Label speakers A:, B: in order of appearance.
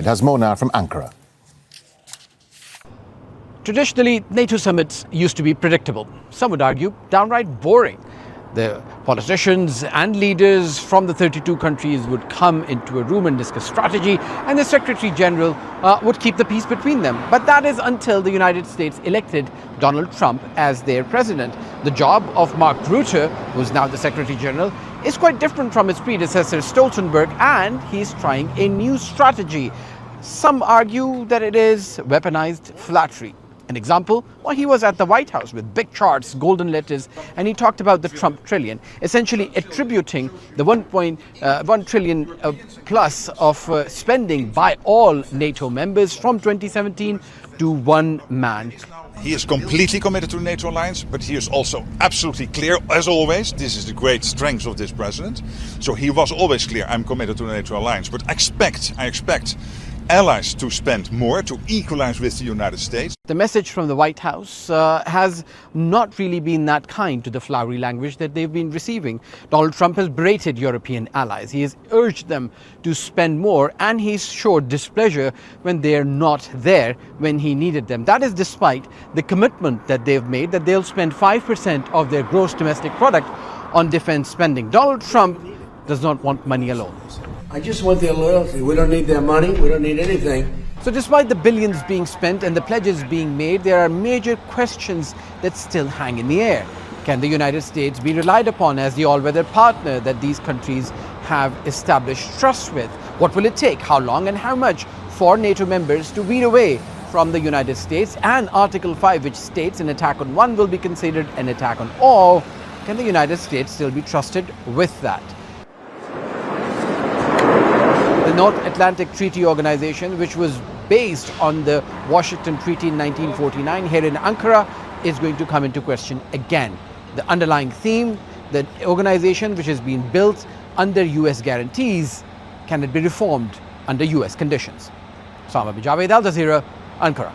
A: It has more now from Ankara.
B: Traditionally, NATO summits used to be predictable. Some would argue downright boring. The politicians and leaders from the 32 countries would come into a room and discuss strategy, and the Secretary General would keep the peace between them. But that is until the United States elected Donald Trump as their president. The job of Mark Rutte, who's now the Secretary General, is quite different from his predecessor Stoltenberg, and he's trying a new strategy. Some argue that it is weaponized flattery. An example, well, he was at the White House with big charts, golden letters, and he talked about the Trump trillion, essentially attributing the 1 trillion plus of spending by all NATO members from 2017 to one man.
C: He is completely committed to the NATO alliance, but he is also absolutely clear, as always. This is the great strength of this president. So he was always clear, I'm committed to the NATO alliance. But I expect allies to spend more, to equalize with the United States.
B: The message from the White House has not really been that kind to the flowery language that they've been receiving. Donald Trump has berated European allies. He has urged them to spend more, and he's showed displeasure when they're not there when he needed them. That is despite the commitment that they've made that they'll spend 5% of their gross domestic product on defense spending. Donald Trump does not want money alone.
D: I just want their loyalty. We don't need their money. We don't need anything.
B: So despite the billions being spent and the pledges being made, there are major questions that still hang in the air. Can the United States be relied upon as the all-weather partner that these countries have established trust with? What will it take, how long and how much for NATO members to veer away from the United States? And Article 5, which states an attack on one will be considered an attack on all. Can the United States still be trusted with that? The North Atlantic Treaty Organization, which was based on the Washington Treaty in 1949 here in Ankara, is going to come into question again. The underlying theme, the organization which has been built under US guarantees, can it be reformed under US conditions? Osama bin Javaid, Jazeera, Ankara.